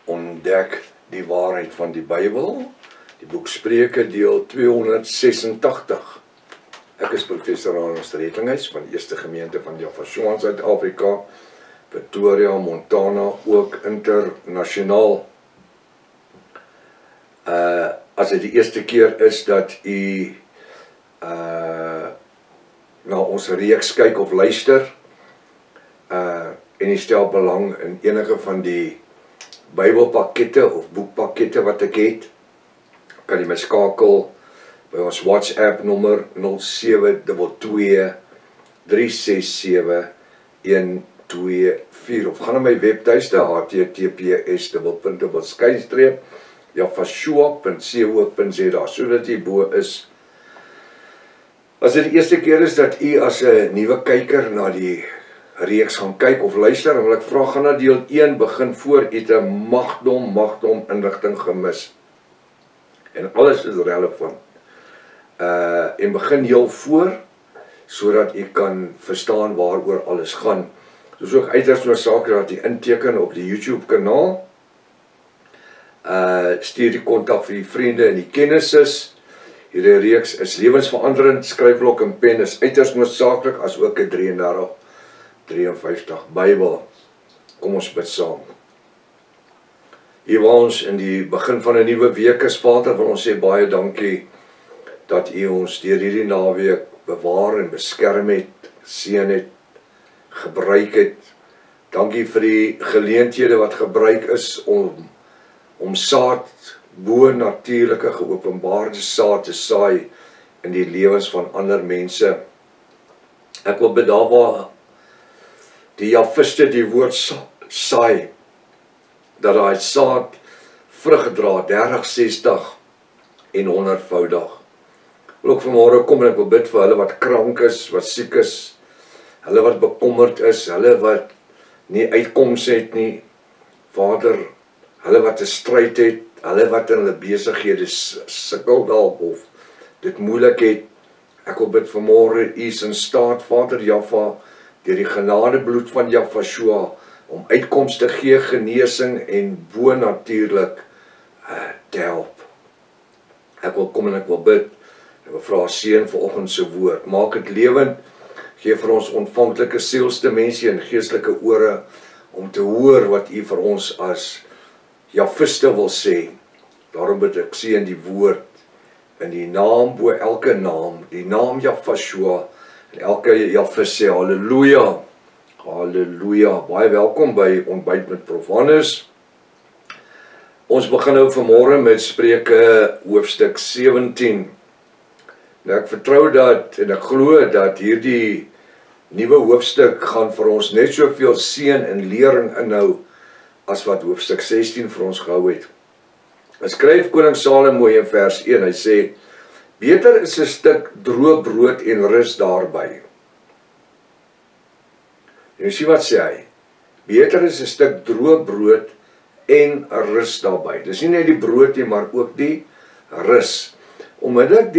ontdek die waarheid van die Bybel, die boek Spreuke deel 286. Ek is professor Ernst Rettlinghuis van die Eerste Gemeente van Jaffa in Suid-Afrika, Pretoria, Montana, ook internasionaal. As dit die eerste keer is dat u na ons reeks kyk of luister, en u stel belang in enige van die Bybelpakkette of boekpakkette wat ek het, kan jy my skakel by ons WhatsApp nommer 0722 367 124 of gaan na my webtuiste https://jaffa.co.za sodat jy bo is. As dit die eerste keer is dat u as 'n nuwe kyker na die reeks gaan kyk of luister, dan wil ek vra, gaan na deel 1 begin voor u 'n magdom inligting gemis. En alles is relevant. En begin heel voor, sodat u kan verstaan waaroor alles gaan. Soos ook uiters noodsaaklik dat u inteken op die YouTube kanaal. Stuur die kontak vir die vriende en die kennisses. Hierdie reeks is lewensveranderend, skryfblok en pen is uiters noodsaaklik, as ook 'n 53 Bybel. Kom ons bid saam. Hier waar ons in die begin van 'n nuwe week is, Vader, wil ons sê baie dankie dat u ons deur hierdie naweek bewaar en beskerm het, seën het, gebruik het. Dankie vir die geleenthede wat gebruik is om saad, bo-natuurlike geopenbaarde saad te saai in die lewens van ander mense. Ek wil bid daar waar die Jafiste die woord saai, dat daai saad vrug dra, 30, 60 en 100voudig. Wil ook vanmôre kom en ek wil bid vir hulle wat krank is, wat siek is, hulle wat bekommerd is, hulle wat nie uitkoms het nie, Vader, hulle wat 'n stryd het, hulle wat in hulle besighede sukkel dalk of dit moeilik het. Ek wil bid vanmôre, u is in staat, Vader Jaffa, deur die genadebloed van Jaffa om uitkoms te gee, genesing en bo-natuurlik te help. Ek wil kom en ek wil bid, ek wil vra seën vanoggend se woord. Maak dit lewend, gee vir ons ontvanklike sielsdimensie en geestelike ore om te hoor wat u vir ons as Jafiste wil sê. Daarom bid ek seën die woord in die naam bo elke naam, die naam Jaffa, en elke Jafis sê halleluja. Halleluja. Baie welkom by Ontbyt met Prof Hannes. Ons begin nou vanmôre met Spreuke hoofstuk 17. Nou ek vertrou dat en ek glo dat hierdie nuwe hoofstuk gaan vir ons net soveel seën en lering inhou as wat hoofstuk 16 vir ons gehou het. Hy skryf koning Salomo in vers 1, hy sê, beter is 'n stuk droë brood en rus daarby. En sien wat sê hy? Beter is 'n stuk droë brood en rus daarby. Dis nie net die brood nie, maar ook die rus. Onmiddellik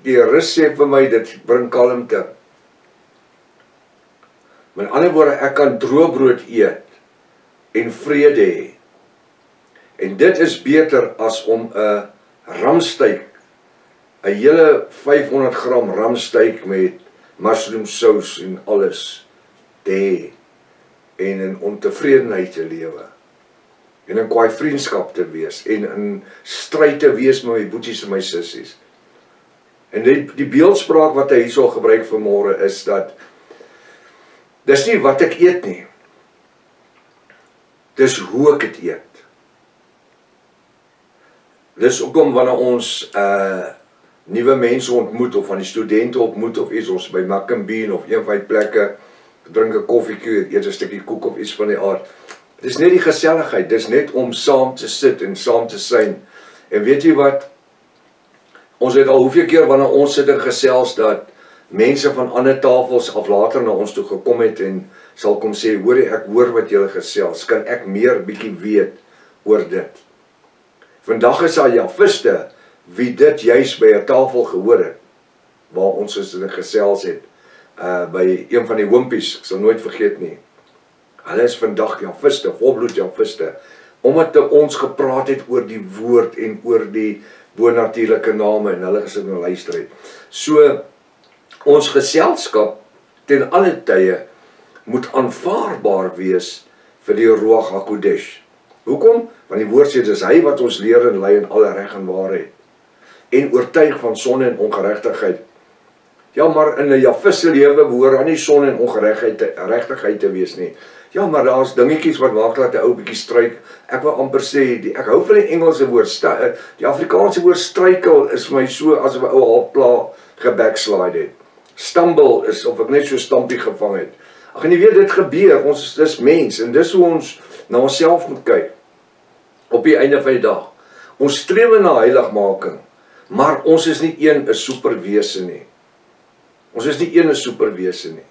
die rus sê vir my, dit bring kalmte. Met ander woorde, ek kan droë brood eet en vrede hê. En dit is beter as om 'n ramsteik, 'n hele 500 gram ramsteik met mushroomsous en alles te hê en in ontevredenheid te lewe. En in kwaai vriendskap te wees en in stryd te wees met my boeties en my sissies. En die beeldspraak wat hy hierso gebruik vanmôre is dat dis nie wat ek eet nie. Dis hoe ek dit eet. Dis ook om wanneer ons nuwe mense ontmoet of van die studente ontmoet of iets, ons by Mackenbean of een van die plekke, drink 'n koffiekie, eet 'n stukkie koek of iets van die aard. Dis net die geselligheid, dis net om saam te sit en saam te syn. En weet jy wat? Ons het al hoeveel keer wanneer ons sit en gesels dat mense van ander tafels af later na ons toe gekom het en sal kom sê, hoor ek hoor wat julle gesels, kan ek meer bietjie weet oor dit. Vandag is daar Jafiste wie dit juis by 'n tafel gehoor het, waar ons is in gesels het, by een van die hoompies, ek sal nooit vergeet nie. Hulle is vandag Jafiste, volbloed Jafiste, omdat ons gepraat het oor die woord en oor die bonatuurlike name en hulle gesit en luister het. So, ons geselskap ten alle tye moet aanvaarbaar wees vir die Ruach HaKodesh. Hoekom? Want die woord sê, dis hy wat ons leer en lei in alle reg en waarheid. En oortuig van sonde en ongeregtigheid. Ja, maar in 'n Jafisse lewe behoort daar nie sonde en ongeregtigheid te wees nie. Ja, maar daar's dingetjies wat maak dat 'n ou bietjie struik. Ek wil amper sê, ek hou van die Engelse woord, die Afrikaanse woord struikel is vir my so asof 'n ou halfpla gebackslide het. Stumble is of ek net so stampie gevang het. Ag en jy weet, dit gebeur, ons dis mens, en dis hoe ons na onsself moet kyk. Op die einde van die dag. Ons streef na heiligmaking, maar ons is nie een superwese nie. Ons is nie een superwese nie.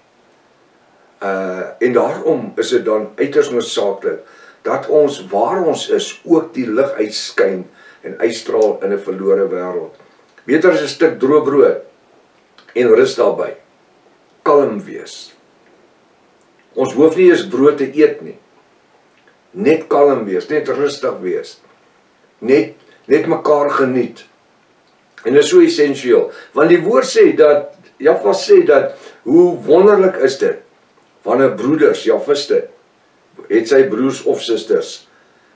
En daarom is dit dan uiters noodsaaklik dat ons waar ons is ook die lig uitskyn en uitstraal in 'n verlore wêreld. Beter is 'n stuk droë brood en rus daarby. Kalm wees. Ons hoef nie eens brood te eet nie. Net kalm wees, net rustig wees. Net mekaar geniet. En dit is so essensieel, want die woord sê dat Jaffa sê dat hoe wonderlik is dit wanneer broeders, Jafiste, het sy broers of susters.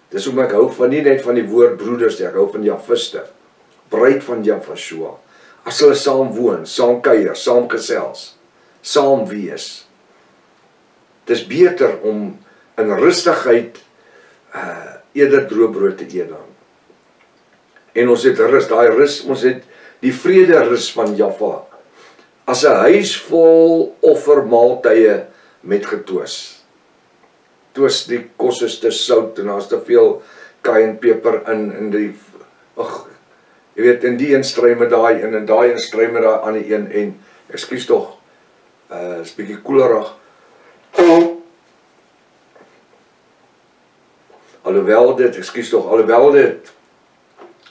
Dis hoekom ek hou van nie net van die woord broeders, ek hou van Jafiste, bruid van Jafashua. As hulle saam woon, saam kuier, saam gesels, saam wees. Dis beter om in rustigheid eerder droë brood te eet dan. En ons het rus, daai rus, ons het die vrede rus van Jaffa. As 'n huis vol offermaaltye met getwis. Twis die kos is te sout en daar's te veel kayenpeper in die, jy weet, in die een stry met daai en daai een stry met daai aan die een en ekskuus tog, is bietjie koelerig. Alhoewel dit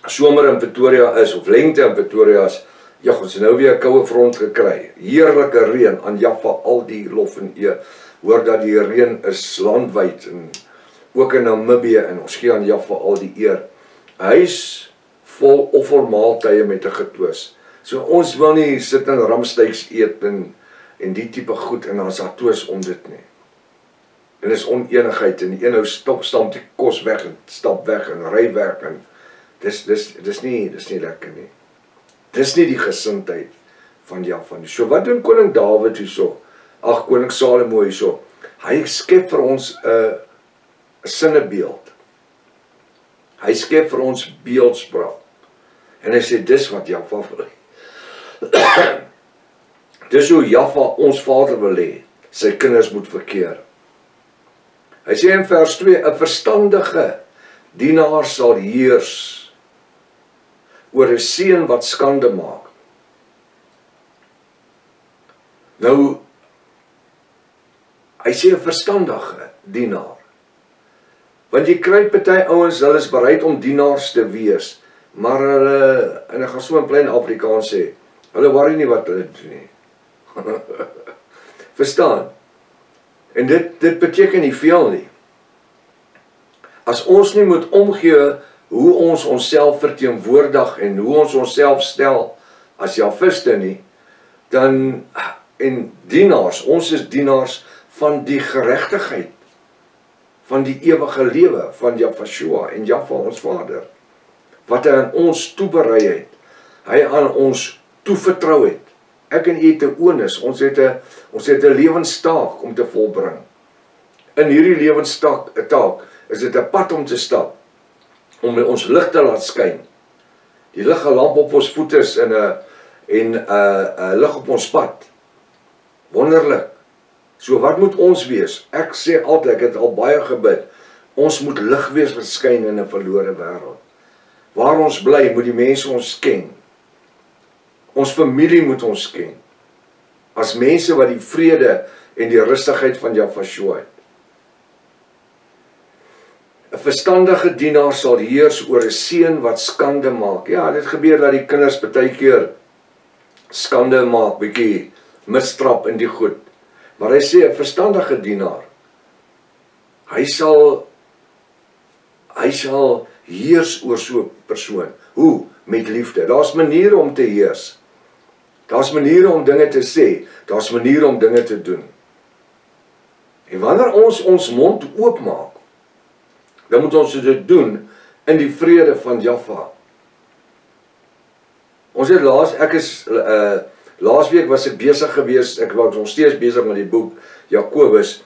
somer in Pretoria is of lente in Pretoria is, ja, ons het nou weer 'n koue front gekry. Heerlike reën aan Jaffa, al die lof en eer. Hoor dat die reën is landwyd en ook in Namibië en ons gee aan Jaffa al die eer. 'n Huis vol offermaaltye met 'n getwis. So ons wil nie sit in ramsteaks eet en die tipe goed en ons daar twis om dit nie. En dis oneenigheid en die een ou stamp die kos weg en stap weg en ry weg en dis nie lekker nie. Dis nie die gesindheid van Jaffa nie. So wat doen koning Dawid hierso? Ag, koning Salomo hierso. Hy skep vir ons 'n sinnebeeld. Hy skep vir ons beeldspraak. En hy sê dis wat Jaffa wil hê. Dis hoe Jaffa ons Vader wil hê, sy kinders moet verkeer. Hy sê in vers 2, 'n verstandige dienaar sal heers oor 'n seun wat skande maak. Nou, hy sê 'n verstandige dienaar. Want jy kry party ouens, hulle is bereid om dienaars te wees, maar hulle, en ek gaan so in plain Afrikaans sê, hulle worry nie wat hulle doen nie. Verstaan? En dit beteken nie veel nie. As ons nie moet omgee hoe ons onsself verteenwoordig en hoe ons onsself stel as Jafiste nie, dan, en dienaars, ons is dienaars van die geregtigheid, van die ewige lewe, van Jafashua en Jaffa ons Vader, wat hy aan ons toeberei het, hy aan ons toevertrou het. Ek en u te ones, ons het 'n lewenstaak om te volbring. In hierdie lewenstaak is dit 'n pad om te stap, om ons lig te laat skyn. Die lig 'n lamp op ons voete is en 'n lig op ons pad. Wonderlik. So wat moet ons wees? Ek sê altyd, ek het al baie gebid, ons moet lig wees wat skyn in 'n verlore wêreld. Waar ons bly, moet die mense ons ken. Ons familie moet ons ken. As mense wat die vrede en die rustigheid van Jafashua het. 'n Verstandige dienaar sal heers oor 'n seun wat skande maak. Ja, dit gebeur dat die kinders partykeer skande maak, bietjie misstrap in die goed. Maar hy sê 'n verstandige dienaar, hy Hy sal heers oor so 'n persoon. Hoe? Met liefde. Daar's maniere om te heers. Daar's maniere om dinge te sê. Daar's maniere om dinge te doen. En wanneer ons mond oopmaak, dan moet ons dit doen in die vrede van Jaffa. Ons het laasweek was ek besig gewees, ek was nog steeds besig met die boek Jakobus,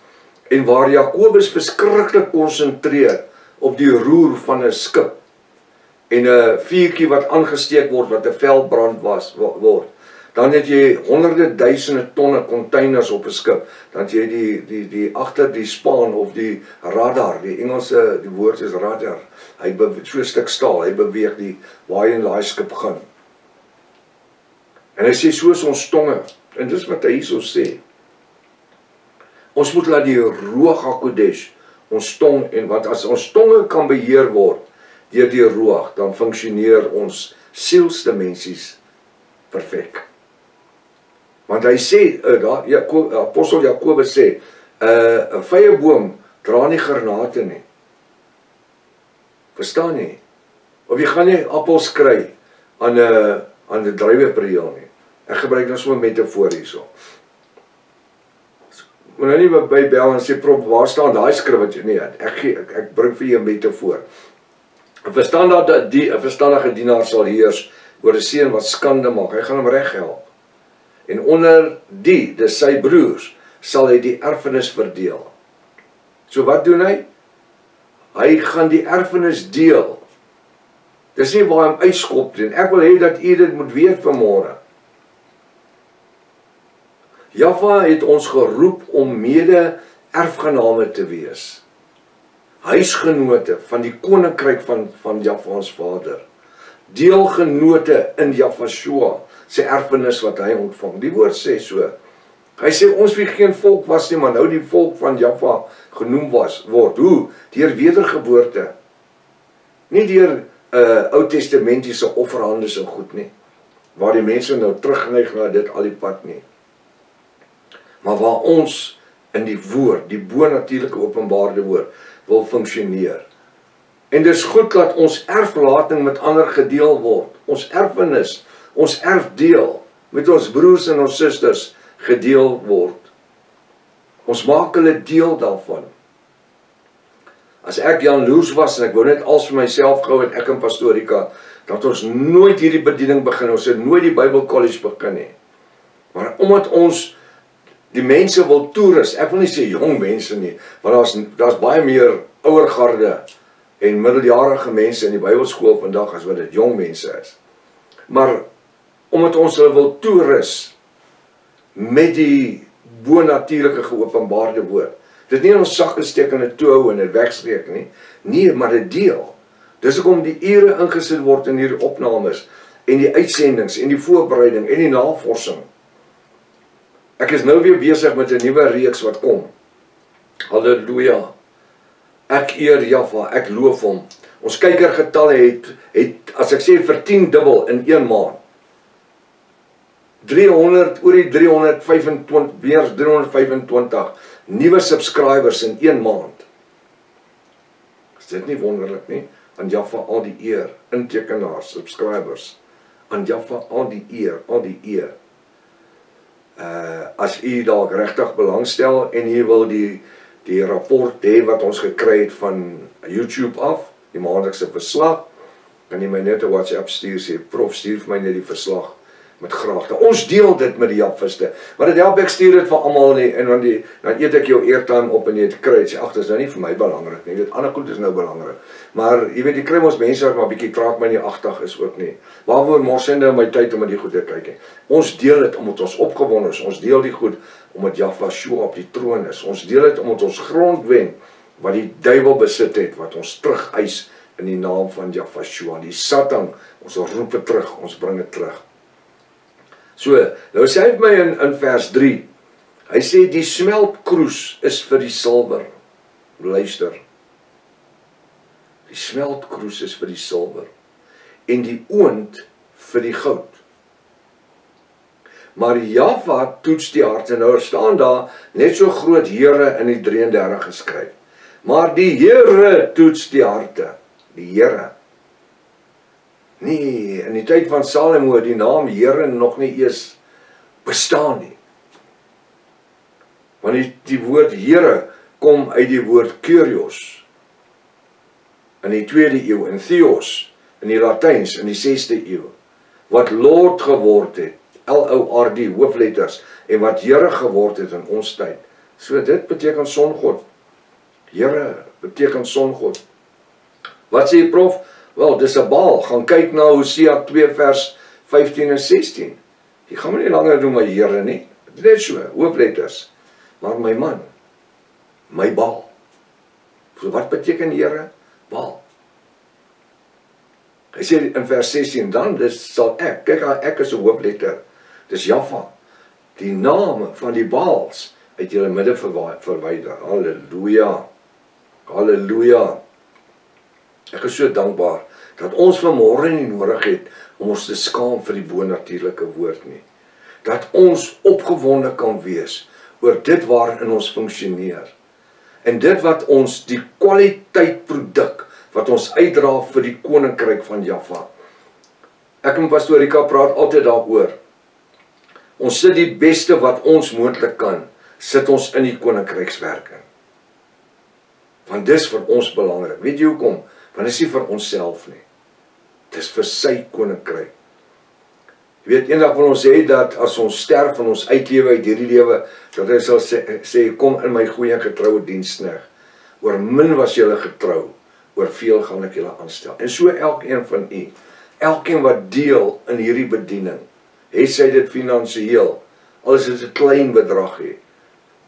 en waar Jakobus verskriklik konsentreer op die roer van 'n skip, en 'n vuurtjie wat aangesteek word, wat 'n veldbrand word. Dan het jy honderde duisende tonne containers op 'n skip. Dan het jy die agter die spaan of die radar, die Engelse die woord is radar. Hy so 'n stuk staal, hy beweeg die waar hy in daai skip gaan. En hy sê soos ons tonge, en dis wat hy hierso sê. Ons moet laat die Ruach HaKodesh ons tong, en wat as ons tonge kan beheer word deur die Ruach, dan funksioneer ons sielsdimensies perfek. Want hy sê, apostel Jakobus sê, 'n vyeboom dra nie granate nie. Verstaan jy? Of jy gaan nie appels kry aan 'n druiwepreel nie. Ek gebruik nou so 'n metafoor hierso. Moet nou nie by bel en sê, "Prof, waar staan daai skrif wat jy nie het?" Ek bring vir jou 'n metafoor. 'n verstandige dienaar sal heers oor 'n seun wat skande maak. Hy gaan hom reghelp. En onder dis sy broers, sal hy die erfenis verdeel. So wat doen hy? Hy gaan die erfenis deel. Dis nie waar hy hom uitskop nie. Ek wil hê dat u dit moet weet vanmôre. Jaffa het ons geroep om mede erfgename te wees. Huisgenote van die koninkryk van Jaffa ons Vader. Deelgenote in Jaffa sy erfenis wat hy ontvang. Die woord sê so. Hy sê ons wie geen volk was nie, maar nou die volk van Jaffa genoem word. Hoe? Deur wedergeboorte. Nie deur Ou Testamentiese offerhandes en goed nie. Waar die mense nou terugneig na dit al die pad nie. Maar waar ons in die woord, die bonatuurlike openbaarde woord, wil funksioneer. En dis goed dat ons erflating met ander gedeel word. Ons erfenis, ons erfdeel, met ons broers en ons susters gedeel word. Ons maak hulle deel daarvan. As ek Jan Loers was, en ek wou net als vir myself gehou het, ek en Pastorika, dat ons nooit hierdie bediening begin, ons het nooit die Bible College begin nie. Maar omdat ons die mense wil toerus, ek wil nie sê jong mense nie, want daar's baie meer ouer garde en middeljarige mense in die Bybelskool vandag as wat dit jong mense is. Maar omdat ons hulle wil toerus met die bonatuurlike geopenbaarde woord. Dit nie in ons sak gesteek en 'n toe hou en dit wegsteek nie. Nee, maar dit deel. Dis hoekom die ure ingesit word in hierdie opnames en die uitsendings en die voorbereiding en die navorsing. Ek is nou weer besig met 'n nuwe reeks wat kom. Halleluja. Ek eer Jaffa, ek loof hom. Ons kykergetalle het as ek sê vertiendubbel in 1 maand. 325 nuwe subscribers in 1 maand. Is dit nie wonderlik nie? Aan Jaffa al die eer, intekenaars, subscribers. Aan Jaffa al die eer, al die eer. As u dalk regtig belangstel en u wil die rapport hê wat ons gekry het van YouTube af, die maandelikse verslag, kan jy my net 'n WhatsApp stuur, sê prof, stuur vir my net die verslag met graagte. Ons deel dit met die Jafviste, maar dit help ek stuur dit vir almal nie, en dan eet ek jou airtime op en jy het kry, sê ag, dis nou nie vir my belangrik nie, jy weet, ander goed is nou belangrik, maar jy weet, jy kry ons mense wat maar bietjie kraak my nie agtig is ook nie, waarvoor mors en nou my tyd om die goed te kyk, ons deel dit omdat ons opgewonde is, ons deel die goed omdat Jaffa op die troon is, ons deel dit omdat ons grond wen, wat die duiwel besit het, wat ons terug eis in die naam van Jaffa, die Satan, ons roep het terug, ons bring het terug. So, nou sê hy vir my in vers 3, hy sê die smeltkroes is vir die silwer. Luister. Die smeltkroes is vir die silwer en die oond vir die goud. Maar Jaffa toets die harte. Nou staan daar net so groot Here in die 33 geskryf. Maar die Here toets die harte. die Here. Nee, in die tyd van Salomo die naam Here nog nie eens bestaan nie. Want die woord Here kom uit die woord Kyrios in die 2de eeu en Theos in die Latyns in die 6de eeu wat Lord geword het, L-O-R-D hoofletters en wat Here geword het in ons tyd. So dit beteken songod. Here beteken songod. Wat sê die prof? Wel, dis 'n Baal. Gaan kyk na Hosea 2 vers 15 en 16. Jy gaan my nie langer doen my Here nie. Dit is so, hoofletters. Maar my man, my Baal. So wat beteken Here? Baal. Hy sê in vers 16, dan dis sal kyk ek is 'n hoofletter. Dis Jaffa. Die name van die Baals uit julle midde verwyder. Halleluja. Halleluja. Ek is so dankbaar dat ons vanmôre nie nodig het om ons te skaam vir die bonatuurlike woord nie. Dat ons opgewonde kan wees oor dit waarin ons funksioneer. En dit wat ons die kwaliteit produk wat ons uitdra vir die koninkryk van Jaffa. Ek en Pastoor Rika praat altyd daaroor. Ons sit die beste wat ons moontlik kan, sit ons in die koninkrykswerk in. Want dis vir ons belangrik. Weet jy hoekom? Want dis nie vir onsself nie. Dis vir sy koninkryk. Jy weet, eendag wil ons sê dat as ons sterf en ons uitlewe uit hierdie lewe, dat hy sal sê kom in my goeie en getroue diensknegt. Oor min was julle getrou, oor veel gaan ek julle aanstel. En so elkeen van u, elkeen wat deel in hierdie bediening, het sy dit finansiëel, al is dit 'n klein bedrag hê,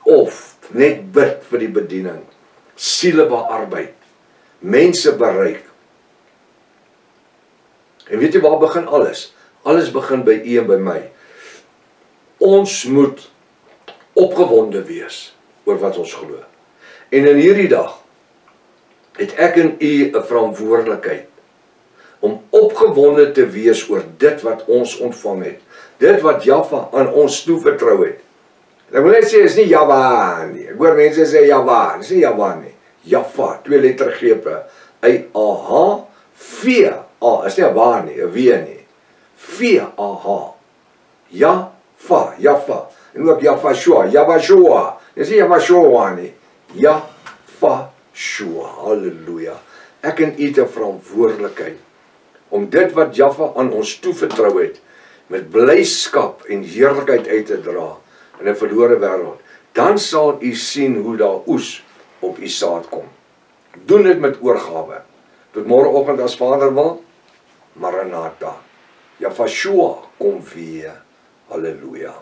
of net bid vir die bediening, siele bearbeid, mense bereik. En weet jy waar begin alles? Alles begin by u en by my. Ons moet opgewonde wees oor wat ons glo. En in hierdie dag het ek en u 'n verantwoordelikheid om opgewonde te wees oor dit wat ons ontvang het. Dit wat Jaffa aan ons toevertrou het. Ek wil net sê, is nie Java nie. Ek hoor mense sê Java, dis nie Java nie. Jaffa, 2 lettergrepe. I-A-H, V-A, is nie 'n wa nie, 'n W nie. V-A-H. Jaffa, Jaffa. En ook Jafashua, Javashua. Dis nie Javashua nie. Jafashua, halleluja. Ek en u het 'n verantwoordelikheid om dit wat Jaffa aan ons toevertrou het, met blyskap en heerlikheid uit te dra in 'n verlore wêreld. Dan sal u sien hoe daar oes op u saad kom. Doen dit met oorgawe. Tot môreoggend as Vader wil. Maranatha. Jafashua kom weer. Halleluja.